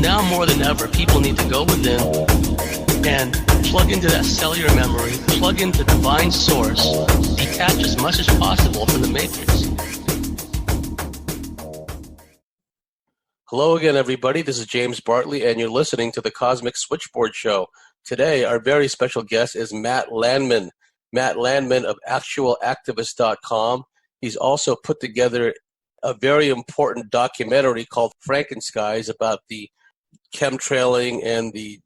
now more than ever, people need to go within and plug into that cellular memory, plug into divine source, detach as much as possible from the matrix. Hello again, everybody. This is James Bartley, and you're listening to the Cosmic Switchboard Show. Today, our very special guest is Matt Landman. Matt Landman of actualactivist.com. He's also put together a very important documentary called Concise about the chemtrailing and the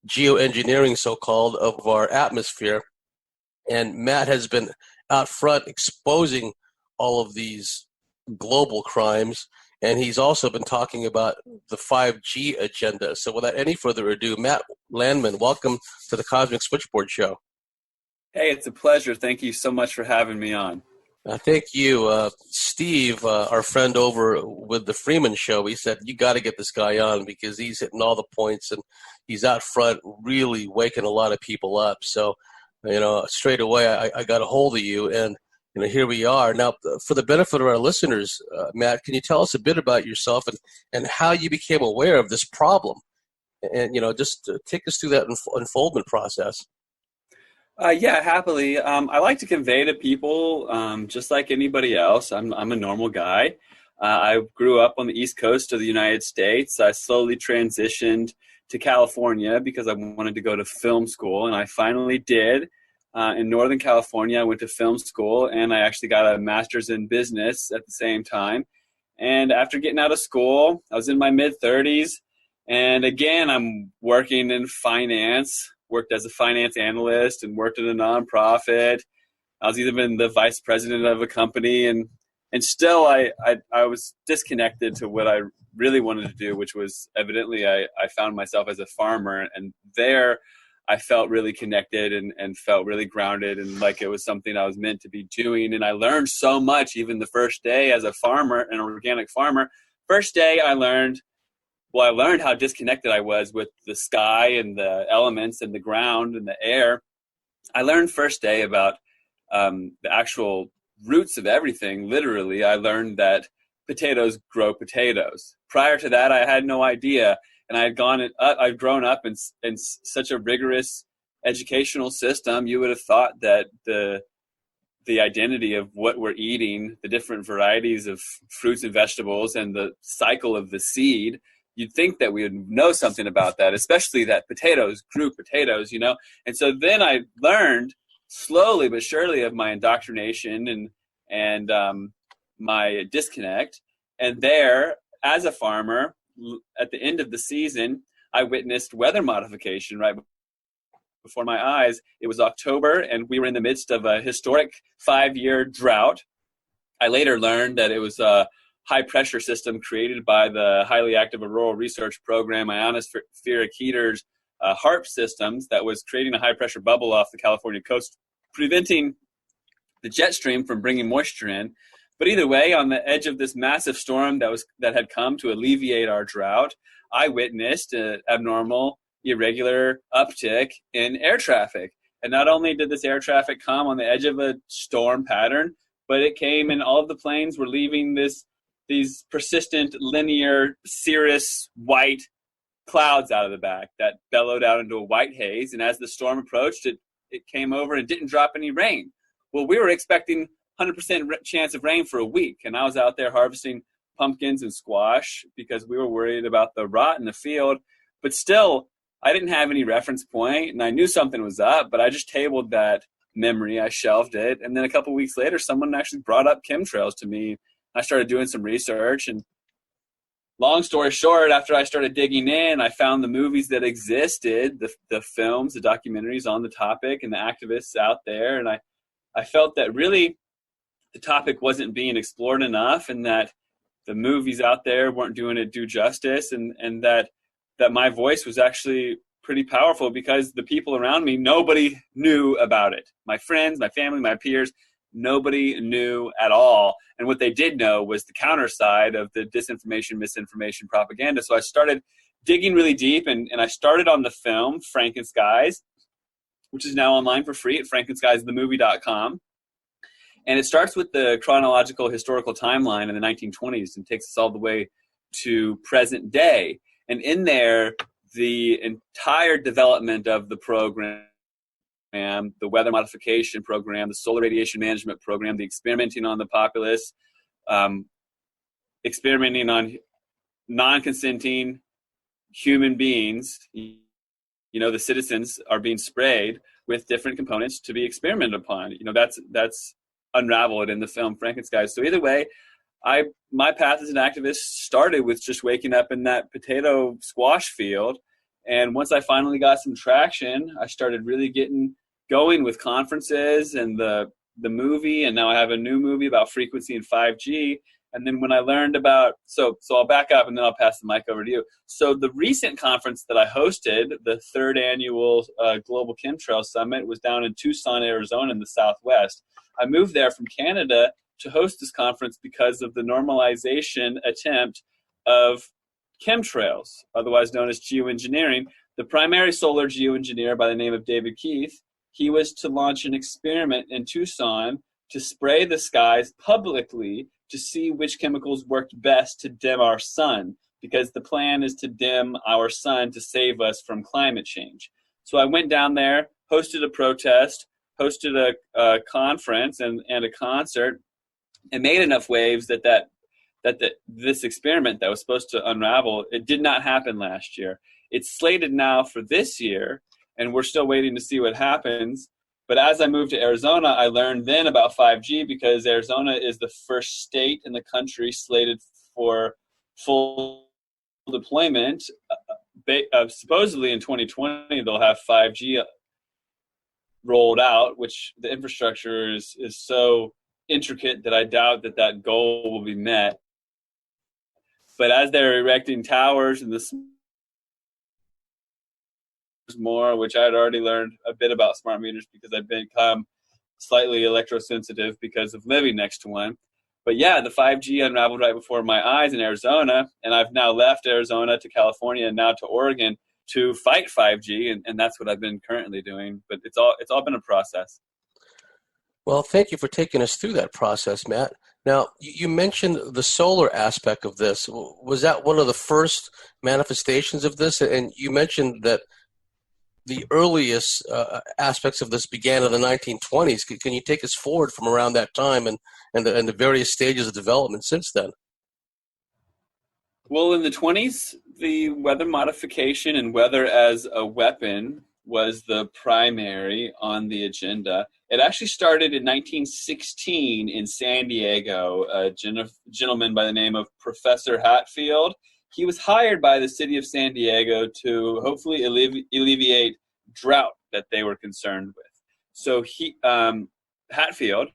geoengineering, so-called, of our atmosphere. And Matt has been out front exposing all of these global crimes, and he's also been talking about the 5G agenda. So without any further ado, Matt Landman, welcome to the Cosmic Switchboard Show. Hey, it's a pleasure. Thank you so much for having me on. Thank you. Steve, our friend over with the Freeman Show, he said, you got to get this guy on because he's hitting all the points and he's out front really waking a lot of people up. So, straight away I got a hold of you, and here we are. Now, for the benefit of our listeners, Matt, can you tell us a bit about yourself and how you became aware of this problem? And, just take us through that unfoldment process. Yeah, happily. I like to convey to people, just like anybody else, I'm a normal guy. I grew up on the East Coast of the United States. I slowly transitioned to California because I wanted to go to film school, and I finally did. In Northern California, I went to film school, and I actually got a master's in business at the same time. And after getting out of school, I was in my mid-30s, and again, I'm working in finance, worked as a finance analyst and worked at a nonprofit. I was even the vice president of a company, and still I was disconnected to what I really wanted to do, which was evidently I found myself as a farmer, and there I felt really connected and felt really grounded and like it was something I was meant to be doing. And I learned so much even the first day as a farmer, an organic farmer. First day I learned how disconnected I was with the sky and the elements and the ground and the air. I learned first day about the actual roots of everything. Literally, I learned that potatoes grow potatoes. Prior to that, I had no idea. And I'd grown up in such a rigorous educational system. You would have thought that the identity of what we're eating, the different varieties of fruits and vegetables, and the cycle of the seed, you'd think that we would know something about that, especially that potatoes grew potatoes, And so then I learned slowly but surely of my indoctrination and my disconnect. And there, as a farmer, at the end of the season, I witnessed weather modification right before my eyes. It was October, and we were in the midst of a historic 5-year drought. I later learned that it was a high-pressure system created by the Highly Active Auroral Research Program, ionospheric heaters, HARP systems, that was creating a high-pressure bubble off the California coast, preventing the jet stream from bringing moisture in. But either way, on the edge of this massive storm that had come to alleviate our drought, I witnessed an abnormal, irregular uptick in air traffic. And not only did this air traffic come on the edge of a storm pattern, but it came and all of the planes were leaving these persistent, linear, cirrus white clouds out of the back that bellowed out into a white haze. And as the storm approached, it came over and didn't drop any rain. Well, we were expecting 100% chance of rain for a week. And I was out there harvesting pumpkins and squash because we were worried about the rot in the field. But still, I didn't have any reference point, and I knew something was up, but I just tabled that memory. I shelved it. And then a couple of weeks later, someone actually brought up chemtrails to me. I started doing some research, and long story short, after I started digging in, I found the movies that existed, the films, the documentaries on the topic, and the activists out there. And I felt that really the topic wasn't being explored enough, and that the movies out there weren't doing it due justice, and that my voice was actually pretty powerful because the people around me, nobody knew about it. My friends, my family, my peers, nobody knew at all. And what they did know was the counter side of the disinformation, misinformation, propaganda. So I started digging really deep, and I started on the film Concise, which is now online for free at frankenskiesthemovie.com. And it starts with the chronological historical timeline in the 1920s and takes us all the way to present day. And in there, the entire development of the program, the weather modification program, the solar radiation management program, the experimenting on the populace, experimenting on non-consenting human beings, the citizens are being sprayed with different components to be experimented upon. That's unraveled in the film Frankenstein. So either way, my path as an activist started with just waking up in that potato squash field. And once I finally got some traction, I started really getting going with conferences and the movie. And now I have a new movie about frequency and 5G. And then when I learned about, so I'll back up and then I'll pass the mic over to you. So the recent conference that I hosted, the third annual Global Chemtrail Summit, was down in Tucson, Arizona in the Southwest. I moved there from Canada to host this conference because of the normalization attempt of chemtrails, otherwise known as geoengineering. The primary solar geoengineer, by the name of David Keith, he was to launch an experiment in Tucson to spray the skies publicly to see which chemicals worked best to dim our sun, because the plan is to dim our sun to save us from climate change. So I went down there, hosted a protest, hosted a conference and a concert, and made enough waves that this experiment that was supposed to unravel, it did not happen last year. It's slated now for this year, and we're still waiting to see what happens. But as I moved to Arizona, I learned then about 5G, because Arizona is the first state in the country slated for full deployment. Supposedly in 2020, they'll have 5G rolled out, which the infrastructure is so intricate that I doubt that goal will be met. But as they're erecting towers and this more, which I had already learned a bit about smart meters because I've become slightly electrosensitive because of living next to one. But yeah, the 5G unraveled right before my eyes in Arizona, and I've now left Arizona to California and now to Oregon to fight 5G, and that's what I've been currently doing. But it's all been a process. Well, thank you for taking us through that process, Matt. Now, you mentioned the solar aspect of this. Was that one of the first manifestations of this? And you mentioned that the earliest aspects of this began in the 1920s. Can you take us forward from around that time and the various stages of development since then? Well, in the 20s, the weather modification and weather as a weapon was the primary on the agenda. It actually started in 1916 in San Diego. A gentleman by the name of Professor Hatfield. He was hired by the city of San Diego to hopefully alleviate drought that they were concerned with. So Hatfield,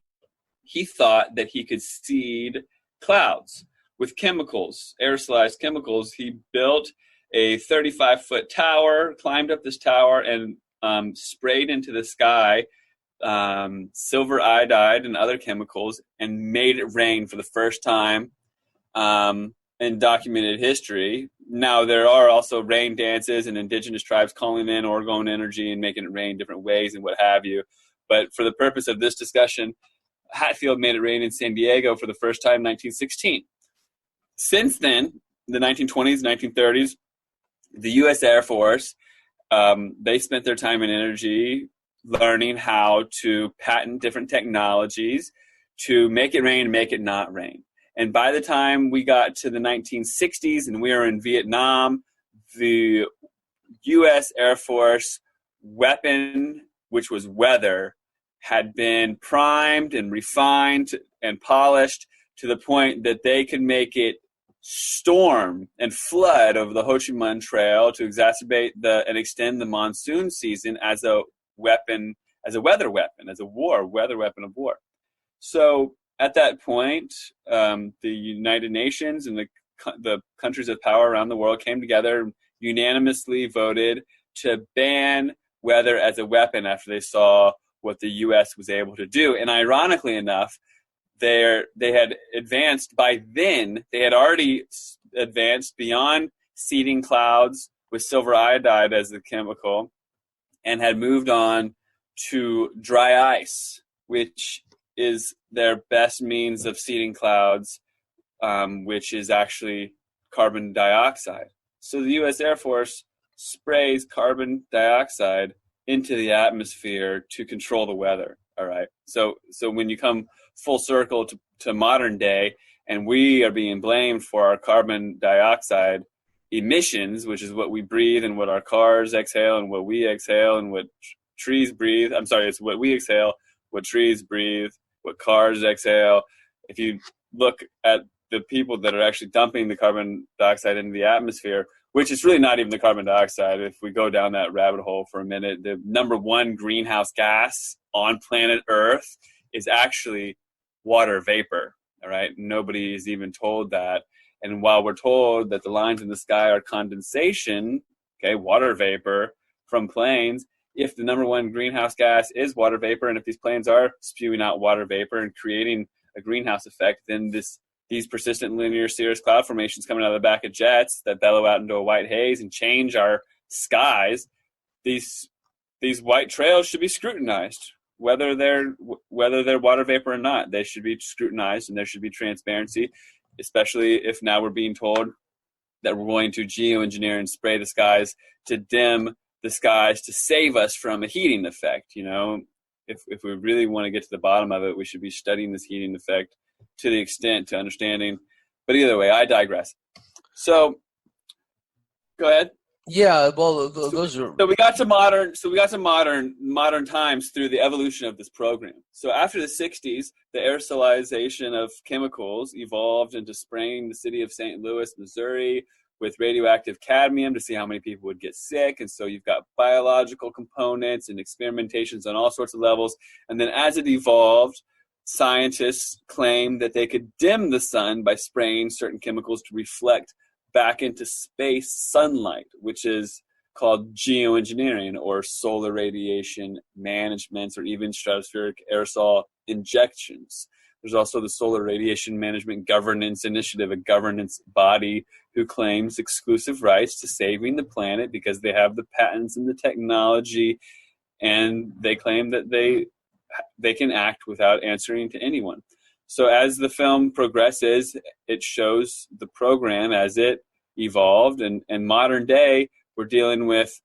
he thought that he could seed clouds with chemicals, aerosolized chemicals. He built a 35-foot tower, climbed up this tower, and sprayed into the sky silver iodide and other chemicals, and made it rain for the first time in documented history. Now, there are also rain dances and indigenous tribes calling in orgone energy and making it rain different ways and what have you. But for the purpose of this discussion, Hatfield made it rain in San Diego for the first time in 1916. Since then, the 1920s, 1930s, the U.S. Air Force, they spent their time and energy learning how to patent different technologies to make it rain and make it not rain. And by the time we got to the 1960s and we were in Vietnam, the U.S. Air Force weapon, which was weather, had been primed and refined and polished to the point that they could make it storm and flood over the Ho Chi Minh Trail to exacerbate and extend the monsoon season as a weapon, as a weather weapon, as a weather weapon of war. So at that point, the United Nations and the countries of power around the world came together and unanimously voted to ban weather as a weapon after they saw what the U.S. was able to do. And ironically enough, they had advanced by then. They had already advanced beyond seeding clouds with silver iodide as the chemical, and had moved on to dry ice, which is their best means of seeding clouds, which is actually carbon dioxide. So the U.S. Air Force sprays carbon dioxide into the atmosphere to control the weather. All right. So when you come full circle to modern day, and we are being blamed for our carbon dioxide emissions, which is what we breathe and what our cars exhale and what we exhale and what trees breathe. I'm sorry, it's what we exhale, what trees breathe, what cars exhale. If you look at the people that are actually dumping the carbon dioxide into the atmosphere, which is really not even the carbon dioxide. If we go down that rabbit hole for a minute, the number one greenhouse gas on planet Earth is actually water vapor. All right. Nobody is even told that. And while we're told that the lines in the sky are condensation, okay, water vapor from planes, if the number one greenhouse gas is water vapor, and if these planes are spewing out water vapor and creating a greenhouse effect, then these persistent linear cirrus cloud formations coming out of the back of jets that bellow out into a white haze and change our skies, these white trails should be scrutinized, whether they're water vapor or not. They should be scrutinized, and there should be transparency, especially if now we're being told that we're going to geoengineer and spray the skies to dim the skies to save us from a heating effect. You know, if we really want to get to the bottom of it, we should be studying this heating effect to the extent to understanding. But either way, I digress. So go ahead. Yeah, well, those are. So we got to modern times through the evolution of this program. So after the 60s, the aerosolization of chemicals evolved into spraying the city of St. Louis, Missouri, with radioactive cadmium to see how many people would get sick. And so you've got biological components and experimentations on all sorts of levels. And then as it evolved, scientists claimed that they could dim the sun by spraying certain chemicals to reflect back into space sunlight, which is called geoengineering or solar radiation management, or even stratospheric aerosol injections. There's also the Solar Radiation Management Governance Initiative, a governance body who claims exclusive rights to saving the planet because they have the patents and the technology, and they claim that they can act without answering to anyone. So as the film progresses, it shows the program as it evolved, and modern day, we're dealing with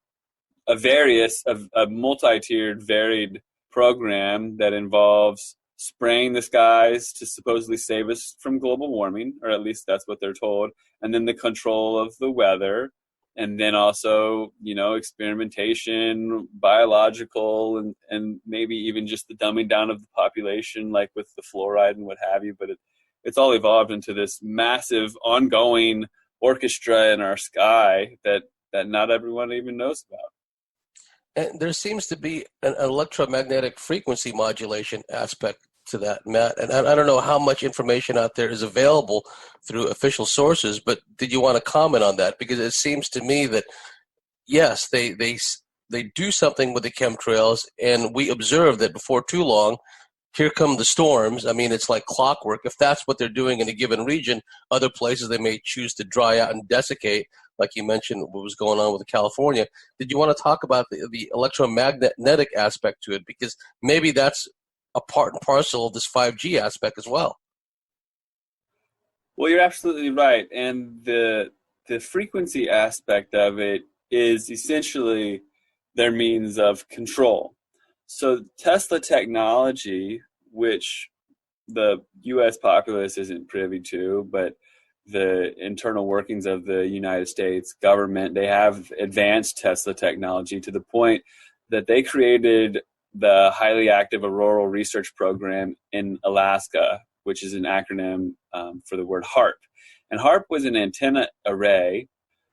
a multi-tiered, varied program that involves spraying the skies to supposedly save us from global warming, or at least that's what they're told, and then the control of the weather, and then also, you know, experimentation, biological, and maybe even just the dumbing down of the population, like with the fluoride and what have you. But it's all evolved into this massive, ongoing orchestra in our sky that not everyone even knows about. And there seems to be an electromagnetic frequency modulation aspect to that, Matt. And I don't know how much information out there is available through official sources, but did you want to comment on that? Because it seems to me that, yes, they do something with the chemtrails, and we observe that before too long, here come the storms. I mean, it's like clockwork. If that's what they're doing in a given region, other places they may choose to dry out and desiccate, like you mentioned what was going on with California. Did you want to talk about the electromagnetic aspect to it? Because maybe that's a part and parcel of this 5G aspect as well. Well, you're absolutely right. And the frequency aspect of it is essentially their means of control. So Tesla technology, which the U.S. populace isn't privy to, but the internal workings of the United States government, they have advanced Tesla technology to the point that they created the Highly Active Auroral Research Program in Alaska, which is an acronym for the word HARP. And HARP was an antenna array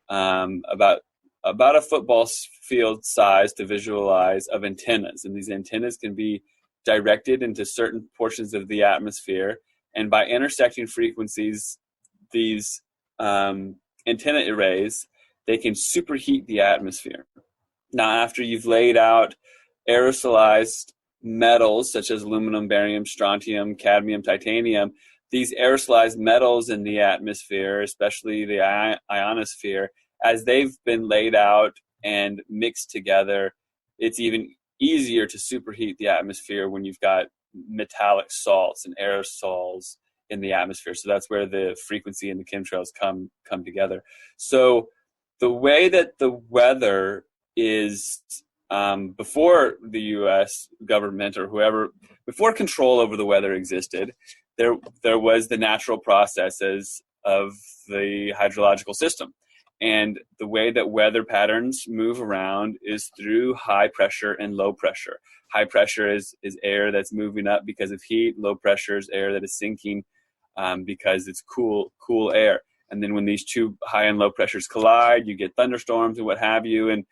about a football field size to visualize of antennas. And these antennas can be directed into certain portions of the atmosphere. And by intersecting frequencies, these antenna arrays, they can superheat the atmosphere. Now, after you've laid out aerosolized metals such as aluminum, barium, strontium, cadmium, titanium, these aerosolized metals in the atmosphere, especially the ionosphere, as they've been laid out and mixed together, it's even easier to superheat the atmosphere when you've got metallic salts and aerosols in the atmosphere. So that's where the frequency and the chemtrails come together. So The way that the weather is, before the U.S. government or whoever, before control over the weather existed, there was the natural processes of the hydrological system. And the way that weather patterns move around is through high pressure and low pressure. High pressure is air that's moving up because of heat. Low pressure is air that is sinking because it's cool air. And then when these two high and low pressures collide, you get thunderstorms and what have you.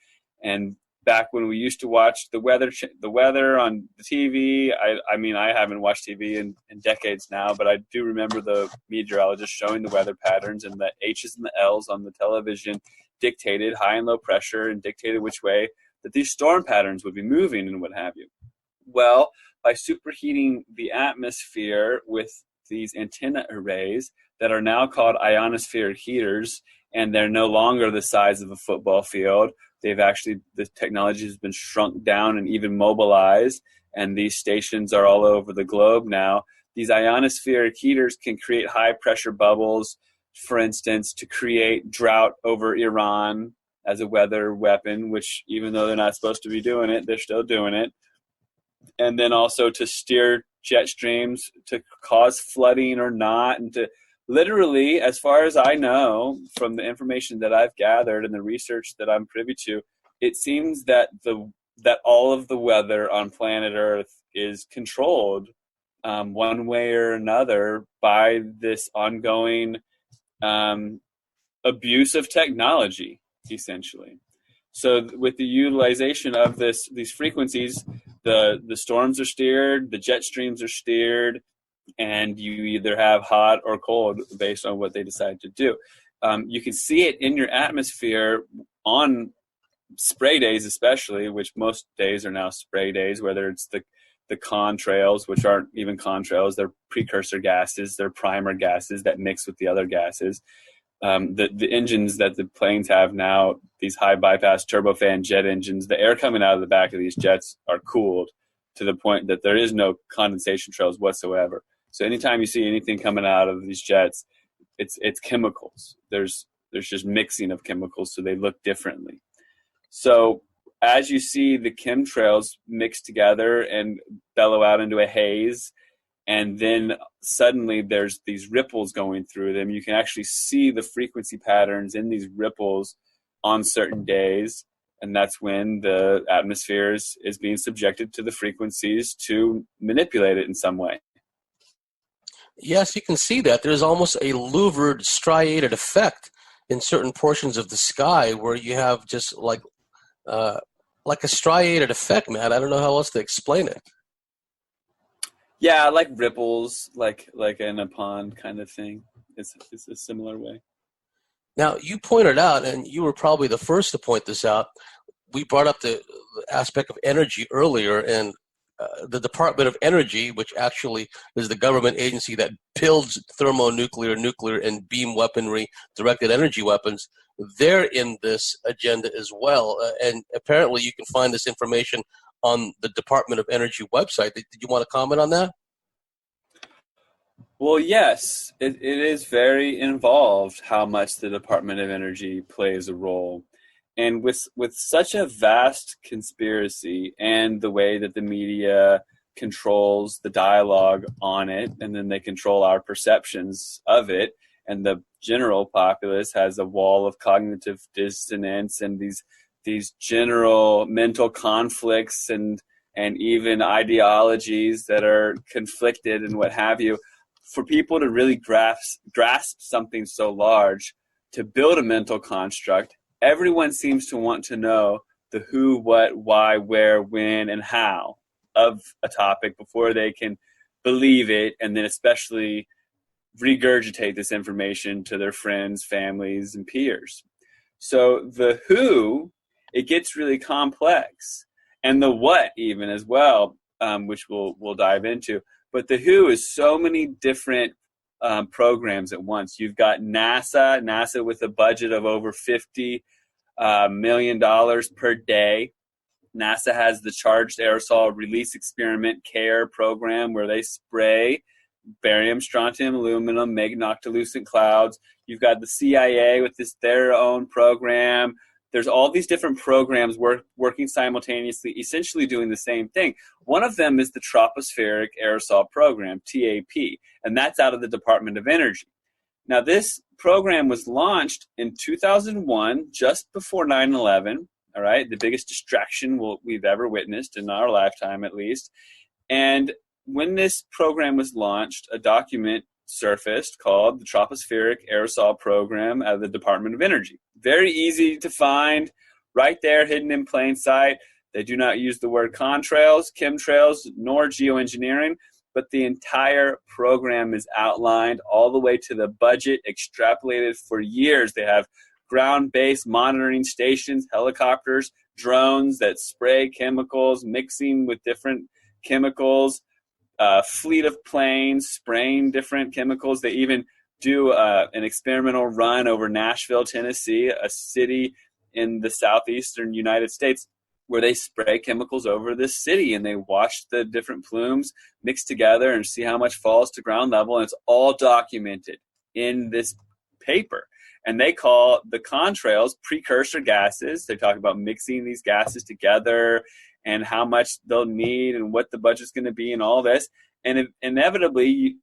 And back when we used to watch the weather on the TV, I mean, I haven't watched TV in decades now, but I do remember the meteorologist showing the weather patterns, and the H's and the L's on the television dictated high and low pressure and dictated which way that these storm patterns would be moving and what have you. Well, by superheating the atmosphere with these antenna arrays that are now called ionospheric heaters, and they're no longer the size of a football field. The technology has been shrunk down and even mobilized, and these stations are all over the globe now. These ionospheric heaters can create high pressure bubbles, for instance, to create drought over Iran as a weather weapon, which even though they're not supposed to be doing it, they're still doing it. And then also to steer jet streams to cause flooding or not, and to literally, as far as I know, from the information that I've gathered and the research that I'm privy to, it seems that all of the weather on planet Earth is controlled one way or another by this ongoing abuse of technology, essentially. So with the utilization of these frequencies, the storms are steered, the jet streams are steered, and you either have hot or cold based on what they decide to do. You can see it in your atmosphere on spray days especially, which most days are now spray days, whether it's the contrails, which aren't even contrails, they're precursor gases, they're primer gases that mix with the other gases. The engines that the planes have now, these high bypass turbofan jet engines, the air coming out of the back of these jets are cooled to the point that there is no condensation trails whatsoever. So anytime you see anything coming out of these jets, it's chemicals. There's just mixing of chemicals, so they look differently. So as you see the chemtrails mix together and bellow out into a haze, and then suddenly there's these ripples going through them, you can actually see the frequency patterns in these ripples on certain days. And that's when the atmosphere is being subjected to the frequencies to manipulate it in some way. Yes, you can see that. There's almost a louvered, striated effect in certain portions of the sky where you have just like a striated effect, Matt. I don't know how else to explain it. Yeah, like ripples, like in a pond kind of thing. It's a similar way. Now, you pointed out, and you were probably the first to point this out, we brought up the aspect of energy earlier, and the Department of Energy, which actually is the government agency that builds thermonuclear, nuclear, and beam weaponry, directed energy weapons, they're in this agenda as well. And apparently you can find this information on the Department of Energy website. Did you want to comment on that? Well, yes, it is very involved how much the Department of Energy plays a role. And with such a vast conspiracy and the way that the media controls the dialogue on it, and then they control our perceptions of it, and the general populace has a wall of cognitive dissonance and these general mental conflicts and even ideologies that are conflicted and what have you. For people to really grasp something so large, to build a mental construct, everyone seems to want to know the who, what, why, where, when, and how of a topic before they can believe it, and then especially regurgitate this information to their friends, families, and peers. So the who, it gets really complex, and the what even as well, which we'll dive into. But the who is so many different programs at once. You've got NASA with a budget of over $50 million per day. NASA has the Charged Aerosol Release Experiment CARE program where they spray barium, strontium, aluminum, make noctilucent clouds. You've got the CIA with their own program. There's all these different programs working simultaneously, essentially doing the same thing. One of them is the Tropospheric Aerosol Program, TAP, and that's out of the Department of Energy. Now, this program was launched in 2001, just before 9/11, all right, the biggest distraction we've ever witnessed in our lifetime, at least. And when this program was launched, a document surfaced called the Tropospheric Aerosol Program out of the Department of Energy. Very easy to find, right there, hidden in plain sight. They do not use the word contrails, chemtrails, nor geoengineering, but the entire program is outlined all the way to the budget, extrapolated for years. They have ground-based monitoring stations, helicopters, drones that spray chemicals, mixing with different chemicals, fleet of planes spraying different chemicals. They even do an experimental run over Nashville, Tennessee, a city in the southeastern United States, where they spray chemicals over this city, and they watch the different plumes mix together and see how much falls to ground level, and it's all documented in this paper. And they call the contrails precursor gases. They talk about mixing these gases together and how much they'll need and what the budget's going to be and all this. And inevitably,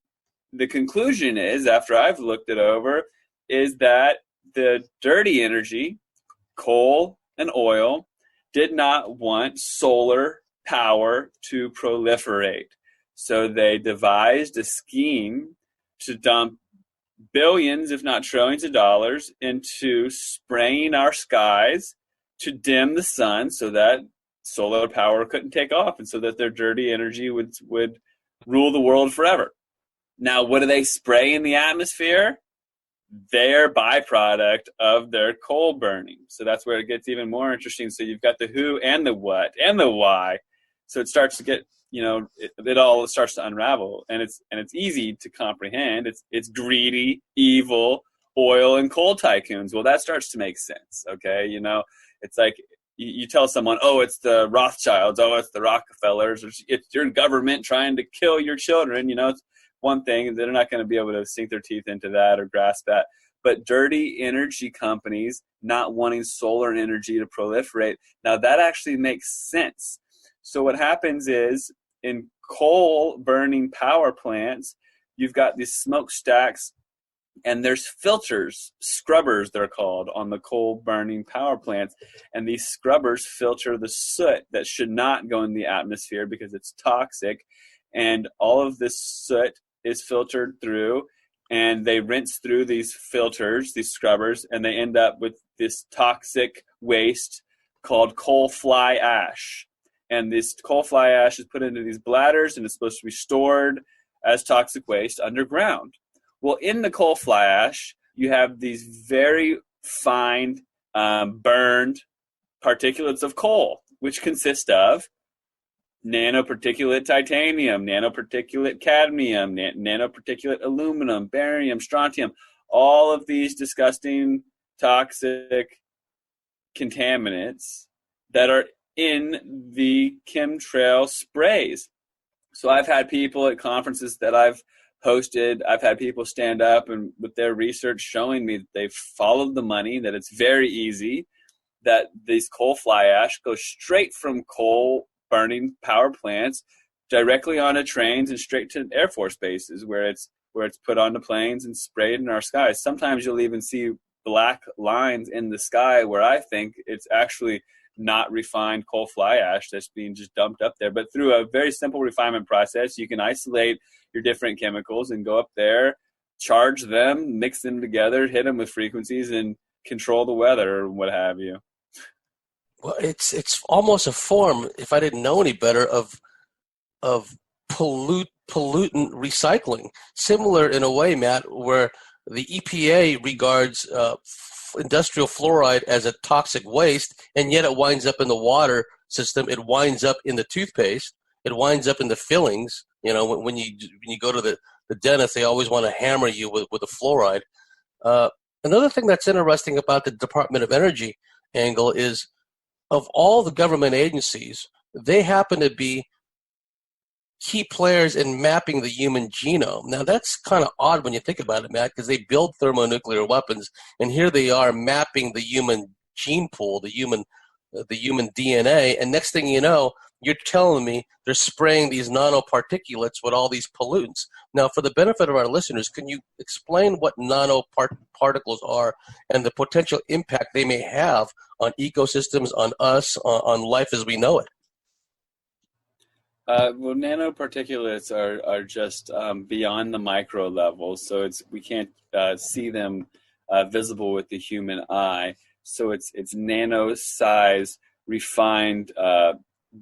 the conclusion is, after I've looked it over, is that the dirty energy, coal and oil, did not want solar power to proliferate. So they devised a scheme to dump billions, if not trillions of dollars into spraying our skies to dim the sun so that solar power couldn't take off, and so that their dirty energy would rule the world forever. Now, what do they spray in the atmosphere? Their byproduct of their coal burning. So that's where it gets even more interesting. So you've got the who and the what and the why. So it starts to get, it all starts to unravel, and it's easy to comprehend. It's greedy, evil oil and coal tycoons. Well, that starts to make sense. Okay, it's like you tell someone, oh, it's the Rothschilds, oh, it's the Rockefellers, it's your government trying to kill your children. It's one thing. They're not going to be able to sink their teeth into that or grasp that. But dirty energy companies not wanting solar energy to proliferate, now that actually makes sense. So what happens is, in coal burning power plants, you've got these smokestacks, and there's filters, scrubbers they're called, on the coal burning power plants. And these scrubbers filter the soot that should not go in the atmosphere because it's toxic. And all of this soot is filtered through, and they rinse through these filters, these scrubbers, and they end up with this toxic waste called coal fly ash. And this coal fly ash is put into these bladders, and it's supposed to be stored as toxic waste underground. Well, in the coal fly ash, you have these very fine burned particulates of coal, which consist of nanoparticulate titanium, nanoparticulate cadmium, nanoparticulate aluminum, barium, strontium, all of these disgusting toxic contaminants that are in the chemtrail sprays. So I've had people at conferences that I've hosted, I've had people stand up and with their research showing me that they've followed the money, that it's very easy, that these coal fly ash goes straight from coal burning power plants directly onto trains and straight to Air Force bases where it's put onto planes and sprayed in our skies. Sometimes you'll even see black lines in the sky where I think it's actually not refined coal fly ash that's being just dumped up there. But through a very simple refinement process, you can isolate your different chemicals and go up there, charge them, mix them together, hit them with frequencies, and control the weather or what have you. Well, it's almost a form, if I didn't know any better, of pollutant recycling. Similar in a way, Matt, where the EPA regards industrial fluoride as a toxic waste, and yet it winds up in the water system. It winds up in the toothpaste. It winds up in the fillings. When you go to the dentist, they always want to hammer you with a fluoride. Another thing that's interesting about the Department of Energy angle is, of all the government agencies, they happen to be key players in mapping the human genome. Now, that's kind of odd when you think about it, Matt, because they build thermonuclear weapons, and here they are mapping the human gene pool, the human DNA, and next thing you know, you're telling me they're spraying these nanoparticulates with all these pollutants. Now, for the benefit of our listeners, can you explain what nanoparticles are and the potential impact they may have on ecosystems, on us, on life as we know it? Well, nanoparticulates are just beyond the micro level, so we can't see them visible with the human eye. So it's nano size, refined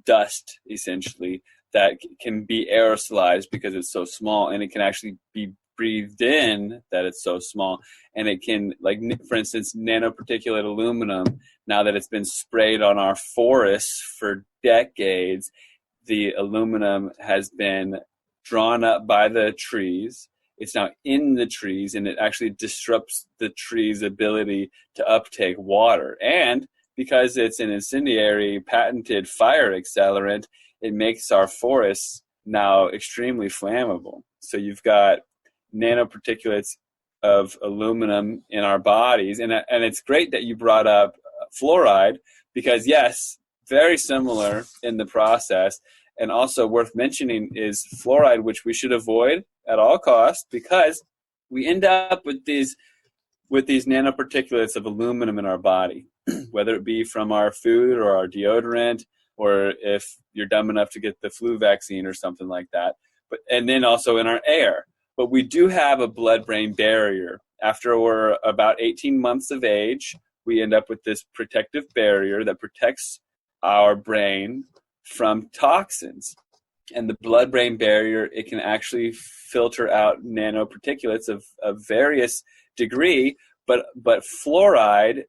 dust, essentially, that can be aerosolized because it's so small, and it can actually be breathed in that it's so small. And it can, like, for instance, nanoparticulate aluminum, now that it's been sprayed on our forests for decades, the aluminum has been drawn up by the trees. It's now in the trees, and it actually disrupts the tree's ability to uptake water. And because it's an incendiary patented fire accelerant, it makes our forests now extremely flammable. So you've got nanoparticulates of aluminum in our bodies. And it's great that you brought up fluoride, because yes, very similar in the process. And also worth mentioning is fluoride, which we should avoid at all costs, because we end up with these nanoparticulates of aluminum in our body, whether it be from our food or our deodorant, or if you're dumb enough to get the flu vaccine or something like that. And then also in our air. But we do have a blood-brain barrier. After we're about 18 months of age, we end up with this protective barrier that protects our brain from toxins. And the blood-brain barrier, it can actually filter out nanoparticulates of various degree, but fluoride,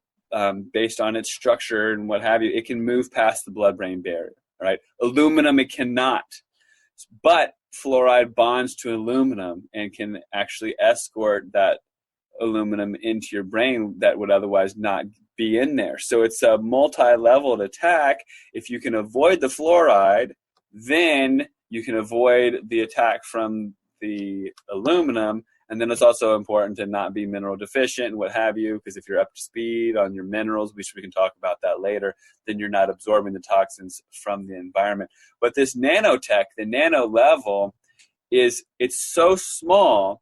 based on its structure and what have you, it can move past the blood-brain barrier, right? Aluminum, it cannot. But fluoride bonds to aluminum and can actually escort that aluminum into your brain that would otherwise not be in there. So it's a multi-leveled attack. If you can avoid the fluoride, then you can avoid the attack from the aluminum. And then it's also important to not be mineral deficient and what have you, because if you're up to speed on your minerals, we can talk about that later, then you're not absorbing the toxins from the environment. But this nanotech, the nano level, it's so small,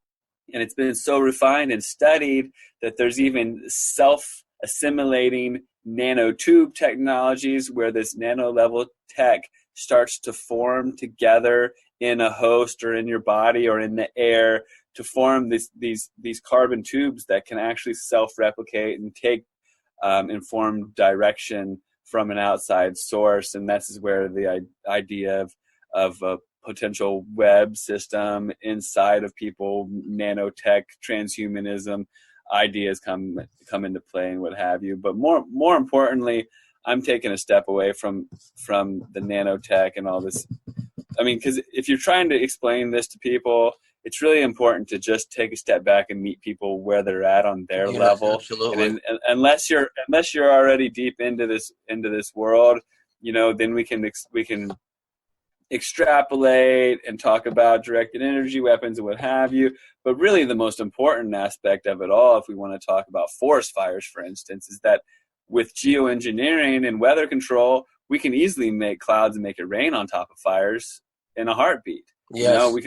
and it's been so refined and studied that there's even self-assimilating nanotube technologies where this nano-level tech starts to form together in a host or in your body or in the air to form these carbon tubes that can actually self-replicate and take informed direction from an outside source. And this is where the idea of a potential web system inside of people, nanotech, transhumanism ideas come into play and what have you. But more importantly, I'm taking a step away from the nanotech and all this. I mean, because if you're trying to explain this to people, it's really important to just take a step back and meet people where they're at on their level. Absolutely. And unless you're already deep into this world, then we can extrapolate and talk about directed energy weapons and what have you. But really the most important aspect of it all, if we want to talk about forest fires, for instance, is that with geoengineering and weather control, we can easily make clouds and make it rain on top of fires in a heartbeat. Yes. We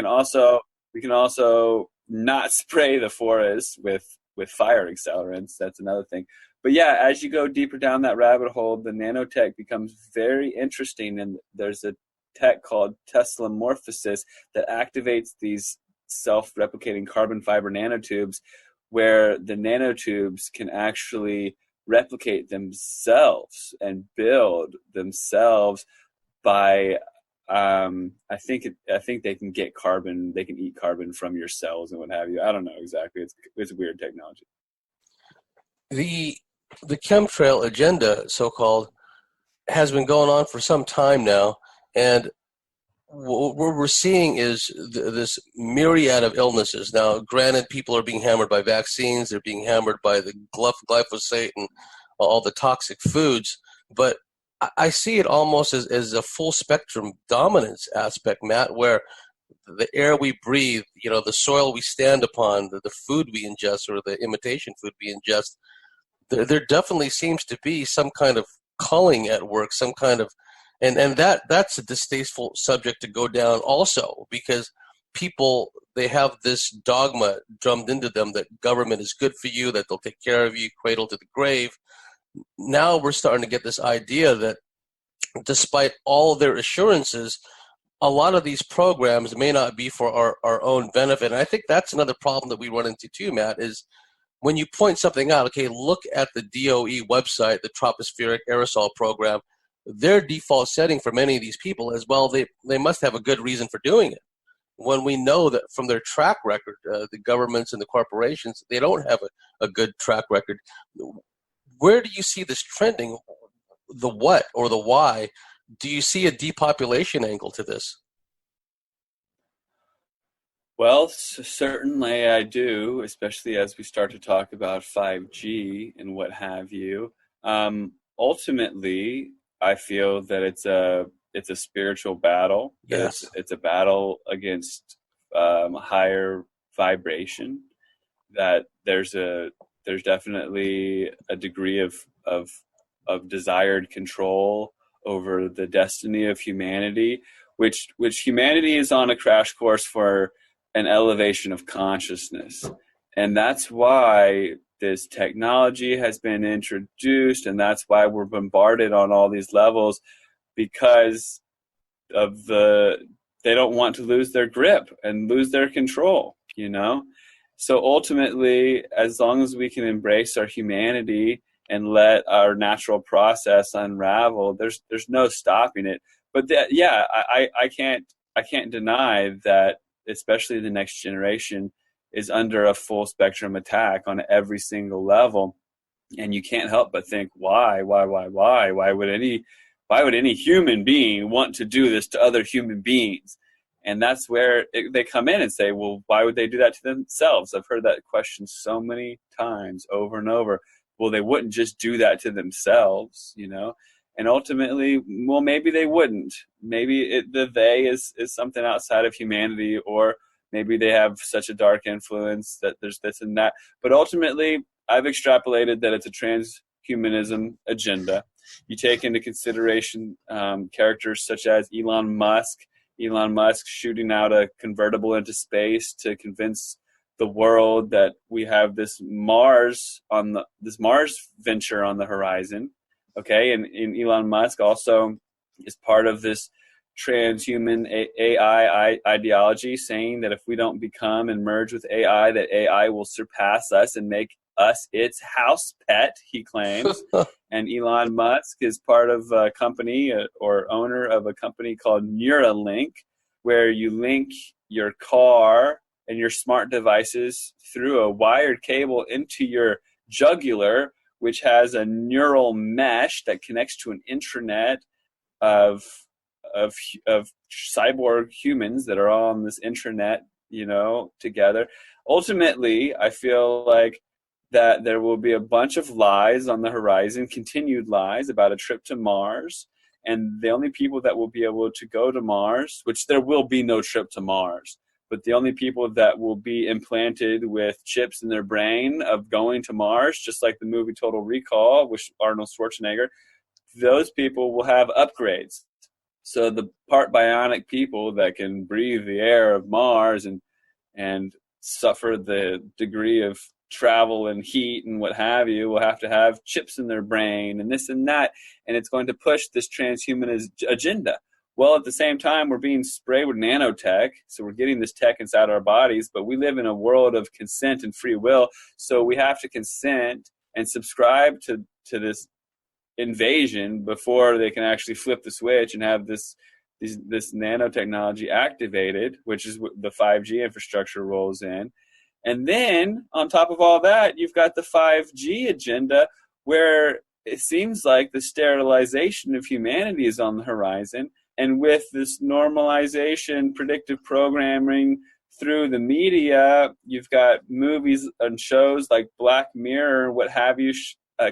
can also not spray the forest with fire accelerants. That's another thing. But yeah, as you go deeper down that rabbit hole, the nanotech becomes very interesting. And there's a tech called teslamorphosis that activates these self-replicating carbon fiber nanotubes, where the nanotubes can actually replicate themselves and build themselves by I think they can get carbon, they can eat carbon from your cells and what have you. I don't know exactly. It's weird technology. The chemtrail agenda, so-called, has been going on for some time now, and what we're seeing is this myriad of illnesses. Now, granted, people are being hammered by vaccines, they're being hammered by the glyphosate and all the toxic foods, but I see it almost as a full spectrum dominance aspect, Matt, where the air we breathe, the soil we stand upon, the food we ingest, or the imitation food we ingest, there definitely seems to be some kind of culling at work, some kind of, and that's a distasteful subject to go down also, because people, they have this dogma drummed into them that government is good for you, that they'll take care of you, cradle to the grave. Now we're starting to get this idea that despite all their assurances, a lot of these programs may not be for our own benefit. And I think that's another problem that we run into too, Matt, is when you point something out, okay, look at the DOE website, the tropospheric aerosol program, their default setting for many of these people as well, they must have a good reason for doing it. When we know that from their track record, the governments and the corporations, they don't have a good track record. Where do you see this trending? The what or the why? Do you see a depopulation angle to this? Well, certainly I do, especially as we start to talk about 5G and what have you. Ultimately, I feel that it's a spiritual battle. Yes. It's a battle against higher vibration. That there's definitely a degree of desired control over the destiny of humanity, which humanity is on a crash course for an elevation of consciousness. And that's why this technology has been introduced, and that's why we're bombarded on all these levels, because of they don't want to lose their grip and lose their control, So ultimately, as long as we can embrace our humanity and let our natural process unravel, there's no stopping it. But I can't deny that, especially the next generation is under a full spectrum attack on every single level. And you can't help but think, why would any human being want to do this to other human beings? And that's where they come in and say, well, why would they do that to themselves? I've heard that question so many times over and over. Well, they wouldn't just do that to themselves, And ultimately, well, maybe they wouldn't. Maybe the they is something outside of humanity, or maybe they have such a dark influence that there's this and that. But ultimately, I've extrapolated that it's a transhumanism agenda. You take into consideration characters such as Elon Musk shooting out a convertible into space to convince the world that we have this Mars venture on the horizon. Okay, and Elon Musk also is part of this transhuman AI ideology, saying that if we don't become and merge with AI, that AI will surpass us and make us its house pet, he claims. And Elon Musk is part of a company or owner of a company called Neuralink, where you link your car and your smart devices through a wired cable into your jugular, which has a neural mesh that connects to an intranet of cyborg humans that are all on this intranet, together. Ultimately, I feel like that there will be a bunch of lies on the horizon, continued lies about a trip to Mars. And the only people that will be able to go to Mars, which there will be no trip to Mars, but the only people that will be implanted with chips in their brain of going to Mars, just like the movie Total Recall with Arnold Schwarzenegger, those people will have upgrades. So the part bionic people that can breathe the air of Mars and suffer the degree of travel and heat and what have you will have to have chips in their brain and this and that. And it's going to push this transhumanist agenda. Well, at the same time, we're being sprayed with nanotech, so we're getting this tech inside our bodies, but we live in a world of consent and free will, so we have to consent and subscribe to this invasion before they can actually flip the switch and have this nanotechnology activated, which is what the 5G infrastructure rolls in. And then, on top of all that, you've got the 5G agenda, where it seems like the sterilization of humanity is on the horizon. And with this normalization, predictive programming through the media, you've got movies and shows like Black Mirror, what have you,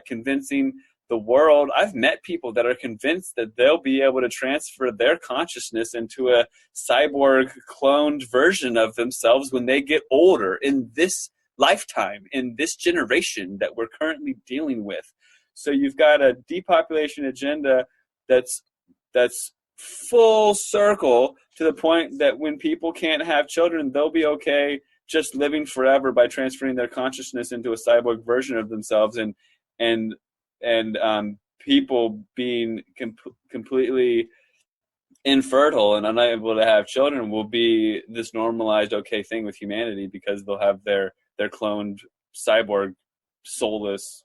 convincing the world. I've met people that are convinced that they'll be able to transfer their consciousness into a cyborg cloned version of themselves when they get older in this lifetime, in this generation that we're currently dealing with. So you've got a depopulation agenda that's full circle to the point that when people can't have children, they'll be okay just living forever by transferring their consciousness into a cyborg version of themselves, and people being completely infertile and unable to have children will be this normalized okay thing with humanity, because they'll have their cloned cyborg soulless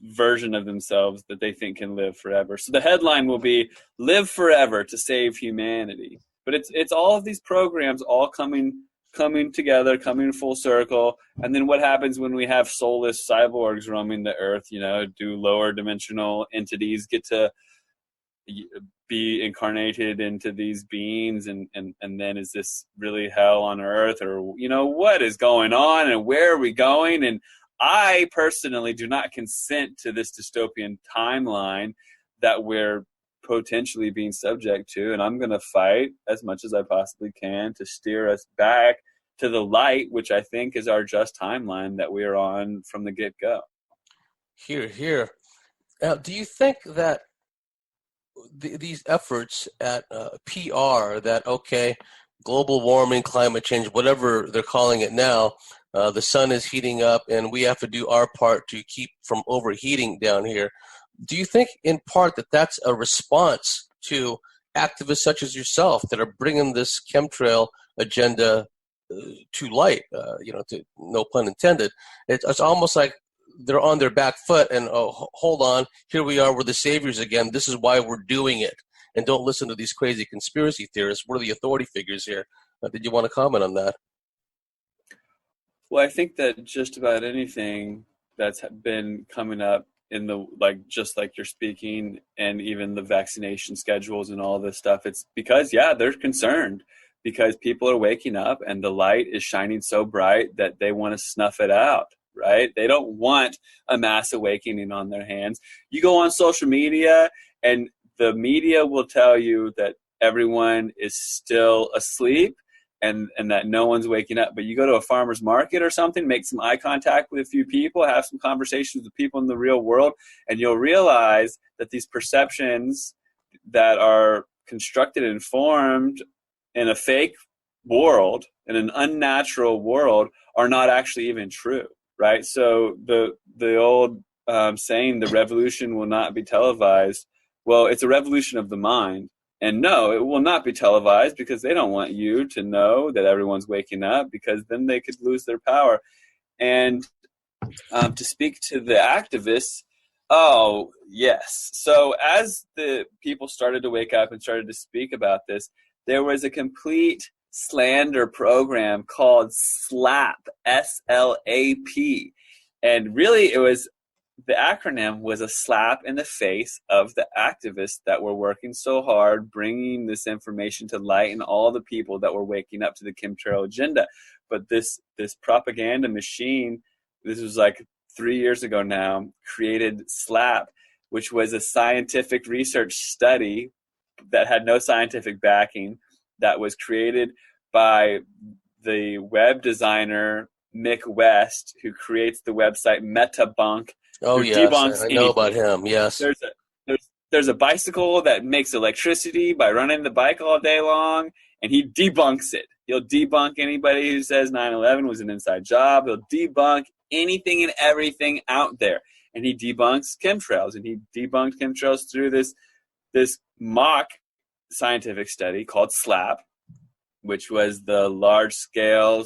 version of themselves that they think can live forever. So the headline will be "Live Forever to Save Humanity." But it's all of these programs all coming together, coming full circle. And then what happens when we have soulless cyborgs roaming the earth? Do lower dimensional entities get to be incarnated into these beings, and then is this really hell on earth, or what is going on, and where are we going? And I personally do not consent to this dystopian timeline that we're potentially being subject to, and I'm going to fight as much as I possibly can to steer us back to the light, which I think is our just timeline that we are on from the get-go. Here. Do you think that these efforts at PR, that, okay, global warming, climate change, whatever they're calling it now, the sun is heating up and we have to do our part to keep from overheating down here. Do you think in part that that's a response to activists such as yourself that are bringing this chemtrail agenda to light, to no pun intended? It's almost like they're on their back foot and, oh, hold on, here we are, we're the saviors again. This is why we're doing it. And don't listen to these crazy conspiracy theorists. We're the authority figures here. Did you want to comment on that? Well, I think that just about anything that's been coming up in the, just like you're speaking, and even the vaccination schedules and all this stuff, it's because, they're concerned because people are waking up and the light is shining so bright that they want to snuff it out, right? They don't want a mass awakening on their hands. You go on social media and the media will tell you that everyone is still asleep and that no one's waking up. But you go to a farmer's market or something, make some eye contact with a few people, have some conversations with people in the real world, and you'll realize that these perceptions that are constructed and formed in a fake world, in an unnatural world, are not actually even true, right? So the old saying, the revolution will not be televised, well, it's a revolution of the mind. And no, it will not be televised, because they don't want you to know that everyone's waking up, because then they could lose their power. And to speak to the activists, oh, yes. So as the people started to wake up and started to speak about this, there was a complete slander program called SLAP, S-L-A-P. And really the acronym was a slap in the face of the activists that were working so hard, bringing this information to light, and all the people that were waking up to the chemtrail agenda. But this propaganda machine, this was like 3 years ago now, created SLAP, which was a scientific research study that had no scientific backing, that was created by the web designer Mick West, who creates the website MetaBunk. Oh, yes, I know about him, yes. There's a bicycle that makes electricity by running the bike all day long, and he debunks it. He'll debunk anybody who says 9/11 was an inside job. He'll debunk anything and everything out there. And he debunks chemtrails, and he debunked chemtrails through this mock scientific study called SLAP, which was the large-scale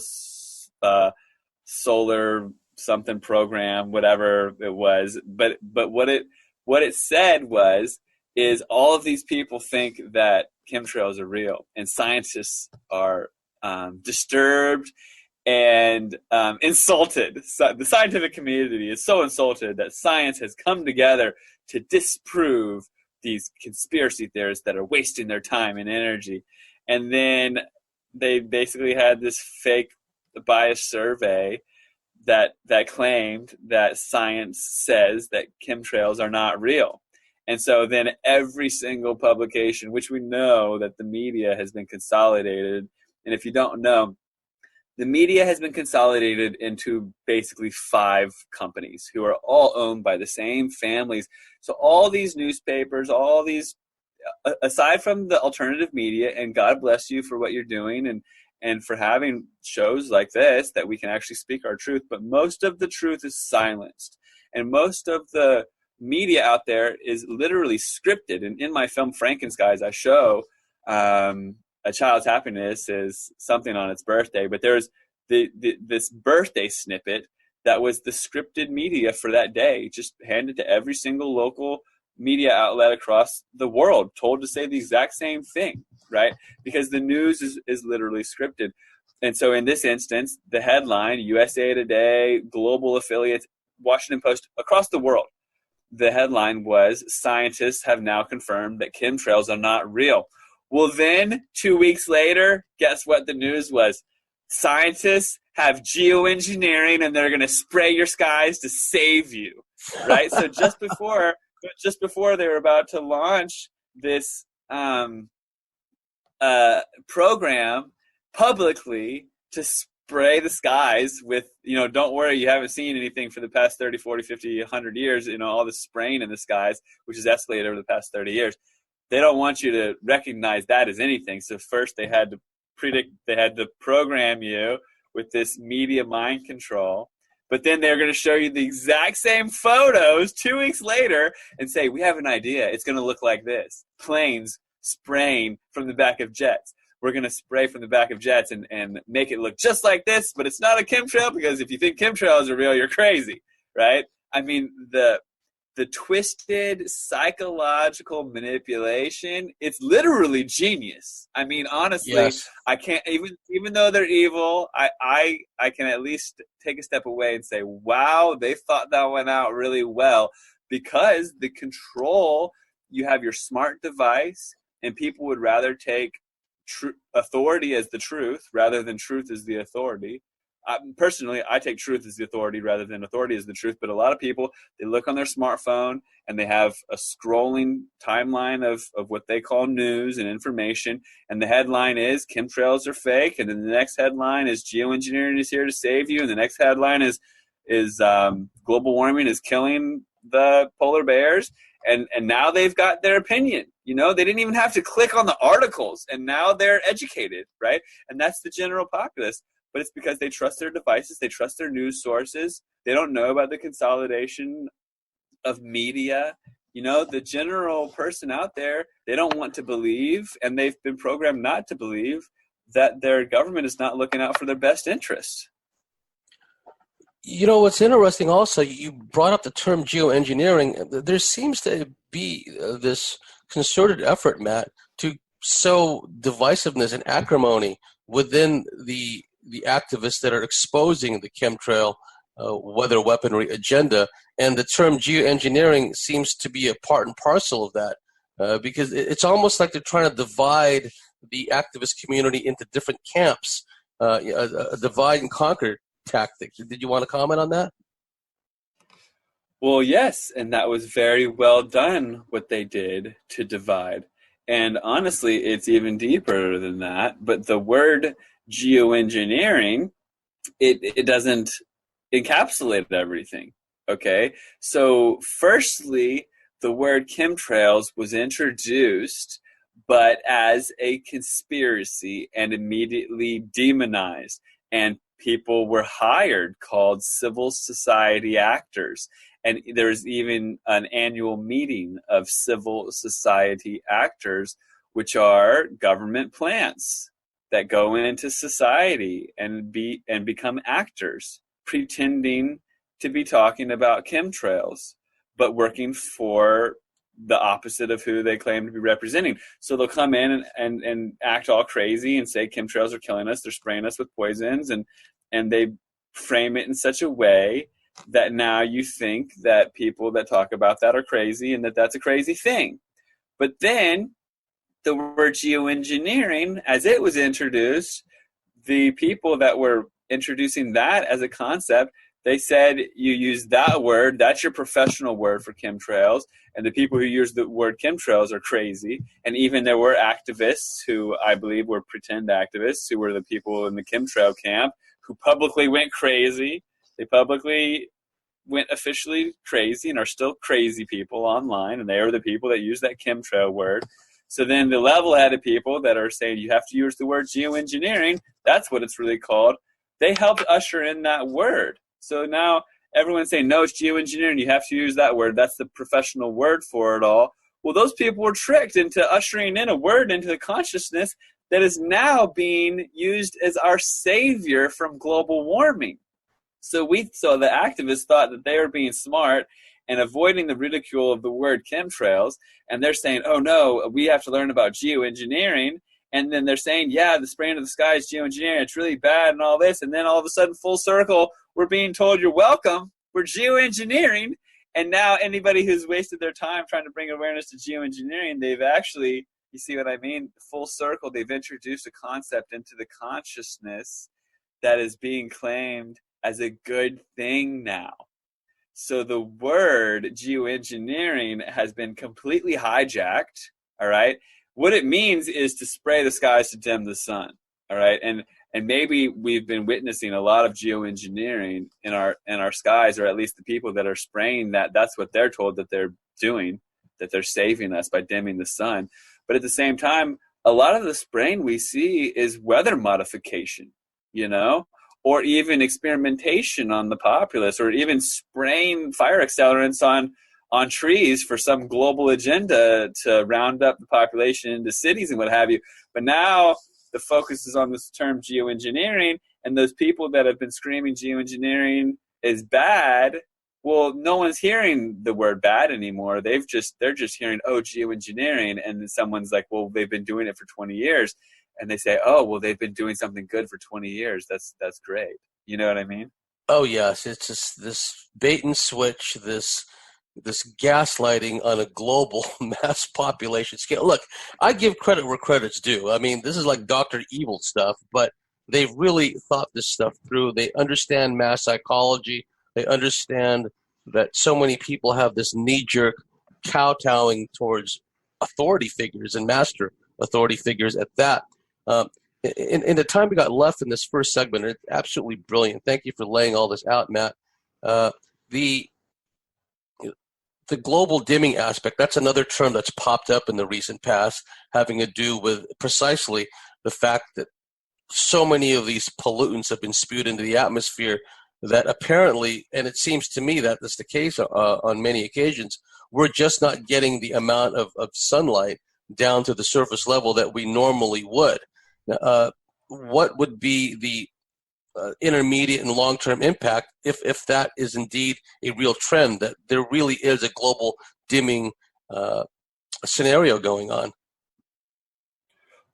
solar something program, whatever it was. But what it said is all of these people think that chemtrails are real, and scientists are disturbed and insulted. So the scientific community is so insulted that science has come together to disprove these conspiracy theorists that are wasting their time and energy. And then they basically had this fake bias survey that claimed that science says that chemtrails are not real. And so then every single publication, which we know that the media has been consolidated, and if you don't know, the media has been consolidated into basically 5 companies who are all owned by the same families. So all these newspapers, all these, aside from the alternative media, and God bless you for what you're doing and for having shows like this that we can actually speak our truth, but most of the truth is silenced. And most of the media out there is literally scripted. And in my film Frankenskies, I show a child's happiness is something on its birthday, but there's this birthday snippet that was the scripted media for that day, just handed to every single local media outlet across the world, told to say the exact same thing, right? Because the news is literally scripted. And so in this instance, the headline, USA Today, global affiliates, Washington Post, across the world, the headline was, scientists have now confirmed that chemtrails are not real. Well, then 2 weeks later, guess what the news was? Scientists have geoengineering and they're going to spray your skies to save you, right? So just before they were about to launch this program publicly to spray the skies with, don't worry, you haven't seen anything for the past 30, 40, 50, 100 years, all this spraying in the skies, which has escalated over the past 30 years. They don't want you to recognize that as anything. So first they had to program you with this media mind control. But then they're going to show you the exact same photos 2 weeks later and say, we have an idea. It's going to look like this. Planes spraying from the back of jets. We're going to spray from the back of jets and make it look just like this, but it's not a chemtrail, because if you think chemtrails are real, you're crazy, right? I mean, the twisted psychological manipulation, it's literally genius. I mean, honestly, Yes. I can't, even though they're evil, I can at least take a step away and say, wow, they thought that one out really well, because the control, you have your smart device, and people would rather take authority as the truth rather than truth as the authority. Personally, I take truth as the authority rather than authority as the truth. But a lot of people, they look on their smartphone and they have a scrolling timeline of what they call news and information. And the headline is chemtrails are fake. And then the next headline is geoengineering is here to save you. And the next headline is global warming is killing the polar bears. And now they've got their opinion. They didn't even have to click on the articles, and now they're educated, right? And that's the general populace. But it's because they trust their devices, they trust their news sources. They don't know about the consolidation of media. The general person out there, they don't want to believe, and they've been programmed not to believe, that their government is not looking out for their best interests. What's interesting also, you brought up the term geoengineering. There seems to be this concerted effort, Matt, to sow divisiveness and acrimony within the activists that are exposing the chemtrail weather weaponry agenda. And the term geoengineering seems to be a part and parcel of that, because it's almost like they're trying to divide the activist community into different camps, a divide and conquer tactic. Did you want to comment on that? Well, yes, and that was very well done, what they did to divide. And honestly, it's even deeper than that. But the word geoengineering, it doesn't encapsulate everything, okay? So firstly, the word chemtrails was introduced, but as a conspiracy and immediately demonized. And people were hired called civil society actors. And there's even an annual meeting of civil society actors, which are government plants that go into society and become actors, pretending to be talking about chemtrails, but working for the opposite of who they claim to be representing. So they'll come in and act all crazy and say chemtrails are killing us, they're spraying us with poisons, and they frame it in such a way that now you think that people that talk about that are crazy and that that's a crazy thing. But then the word geoengineering, as it was introduced, the people that were introducing that as a concept, They said you use that word, that's your professional word for chemtrails, and the people who use the word chemtrails are crazy. And even there were activists who I believe were pretend activists who were the people in the chemtrail camp who publicly went crazy. They publicly went officially crazy and are still crazy people online, and they are the people that use that chemtrail word. So then the level-headed people that are saying you have to use the word geoengineering, that's what it's really called, they helped usher in that word. So now everyone's saying, no, it's geoengineering, you have to use that word, that's the professional word for it all. Well, those people were tricked into ushering in a word into the consciousness that is now being used as our savior from global warming. So the activists thought that they were being smart and avoiding the ridicule of the word chemtrails, and they're saying, oh no, we have to learn about geoengineering, and then they're saying, yeah, the spraying of the sky is geoengineering, it's really bad and all this, and then all of a sudden, full circle, we're being told you're welcome, we're geoengineering, and now anybody who's wasted their time trying to bring awareness to geoengineering, they've actually, you see what I mean, full circle, they've introduced a concept into the consciousness that is being claimed as a good thing now. So the word geoengineering has been completely hijacked, all right? What it means is to spray the skies to dim the sun, all right? And maybe we've been witnessing a lot of geoengineering in our skies, or at least the people that are spraying that's what they're told that they're doing, that they're saving us by dimming the sun. But at the same time, a lot of the spraying we see is weather modification, you know? Or even experimentation on the populace, or even spraying fire accelerants on trees for some global agenda to round up the population into cities and what have you. But now the focus is on this term geoengineering, and those people that have been screaming geoengineering is bad, well, no one's hearing the word bad anymore. They're just hearing, oh, geoengineering, and then someone's like, well, they've been doing it for 20 years. And they say, oh, well, they've been doing something good for 20 years. That's great. You know what I mean? Oh yes, it's just this bait and switch, this gaslighting on a global mass population scale. Look, I give credit where credit's due. I mean, this is like Dr. Evil stuff, but they've really thought this stuff through. They understand mass psychology. They understand that so many people have this knee-jerk kowtowing towards authority figures and master authority figures at that. In the time we got left in this first segment, it's absolutely brilliant. Thank you for laying all this out, Matt. The global dimming aspect, that's another term that's popped up in the recent past, having to do with precisely the fact that so many of these pollutants have been spewed into the atmosphere that apparently, and it seems to me that that's the case on many occasions, we're just not getting the amount of sunlight down to the surface level that we normally would. What would be the intermediate and long-term impact if that is indeed a real trend, that there really is a global dimming scenario going on?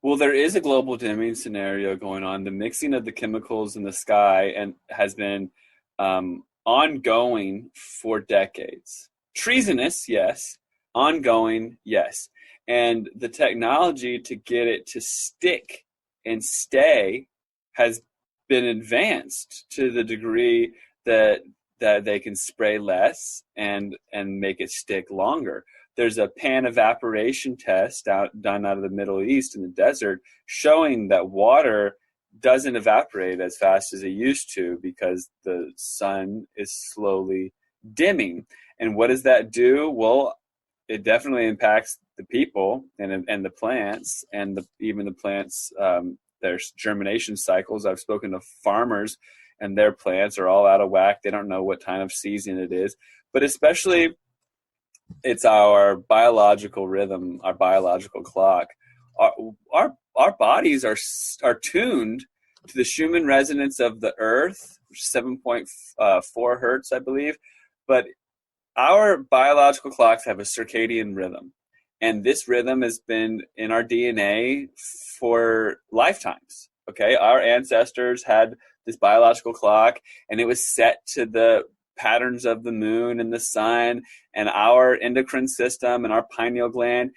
Well, there is a global dimming scenario going on. The mixing of the chemicals in the sky has been ongoing for decades. Treasonous, yes. Ongoing, yes. And the technology to get it to stick and stay has been advanced to the degree that they can spray less and make it stick longer. There's a pan evaporation test done out of the Middle East in the desert showing that water doesn't evaporate as fast as it used to because the sun is slowly dimming. And what does that do? Well, it definitely impacts the people and the plants, and even the plants. There's germination cycles. I've spoken to farmers, and their plants are all out of whack. They don't know what time of season it is. But especially, it's our biological rhythm, our biological clock. Our bodies are tuned to the Schumann resonance of the Earth, which is 7.4 hertz, I believe. But our biological clocks have a circadian rhythm. And this rhythm has been in our DNA for lifetimes. Okay, our ancestors had this biological clock, and it was set to the patterns of the moon and the sun and our endocrine system and our pineal gland.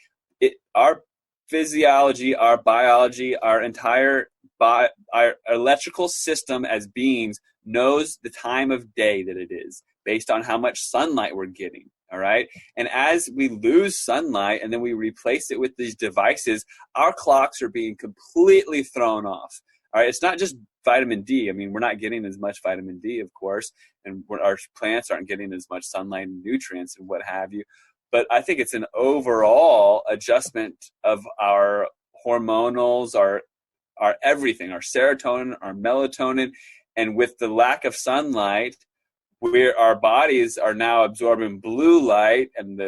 Our physiology, our biology, our entire our electrical system as beings knows the time of day that it is based on how much sunlight we're getting. All right. And as we lose sunlight and then we replace it with these devices, our clocks are being completely thrown off. All right. It's not just vitamin D. I mean, we're not getting as much vitamin D, of course, and our plants aren't getting as much sunlight and nutrients and what have you. But I think it's an overall adjustment of our hormonals, our everything, our serotonin, our melatonin. And with the lack of sunlight, our bodies are now absorbing blue light, and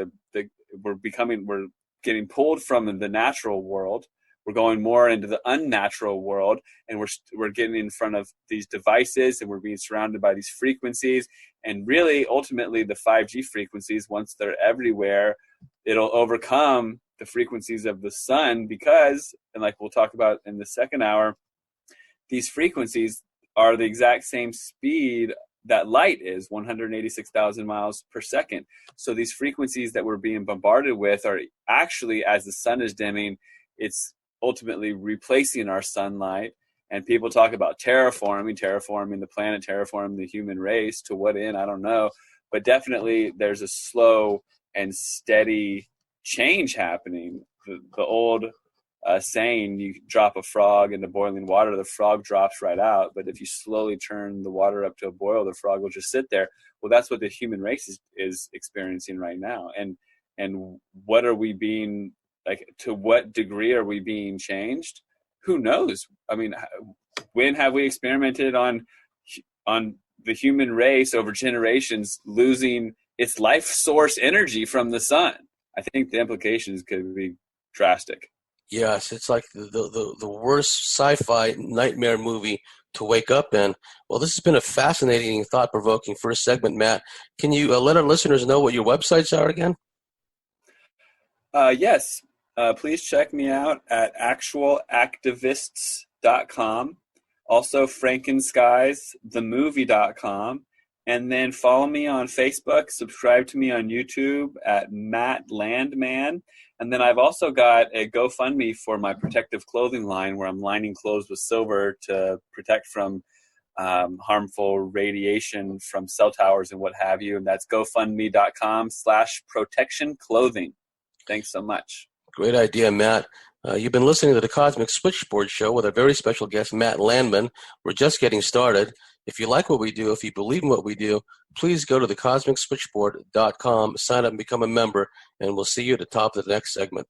we're getting pulled from the natural world. We're going more into the unnatural world, and we're getting in front of these devices, and we're being surrounded by these frequencies. And really, ultimately, the 5G frequencies, once they're everywhere, it'll overcome the frequencies of the sun because, and like we'll talk about in the second hour, these frequencies are the exact same speed that light is, 186,000 miles per second. So these frequencies that we're being bombarded with are actually, as the sun is dimming, it's ultimately replacing our sunlight. And people talk about terraforming the planet, terraforming the human race. To what end? I don't know. But definitely there's a slow and steady change happening. The old saying, you drop a frog into boiling water, the frog drops right out. But if you slowly turn the water up to a boil, the frog will just sit there. Well, that's what the human race is experiencing right now. And what are we being, like, to what degree are we being changed? Who knows? I mean, when have we experimented on the human race over generations losing its life source energy from the sun? I think the implications could be drastic. Yes, it's like the worst sci-fi nightmare movie to wake up in. Well, this has been a fascinating, thought-provoking first segment, Matt. Can you let our listeners know what your websites are again? Yes. Please check me out at actualactivists.com. Also, frankenskiesthemovie.com. And then follow me on Facebook, subscribe to me on YouTube at Matt Landman. And then I've also got a GoFundMe for my protective clothing line where I'm lining clothes with silver to protect from harmful radiation from cell towers and what have you. And that's gofundme.com/protectionclothing. Thanks so much. Great idea, Matt. You've been listening to the Cosmic Switchboard Show with our very special guest, Matt Landman. We're just getting started. If you like what we do, if you believe in what we do, please go to thecosmicswitchboard.com, sign up and become a member, and we'll see you at the top of the next segment.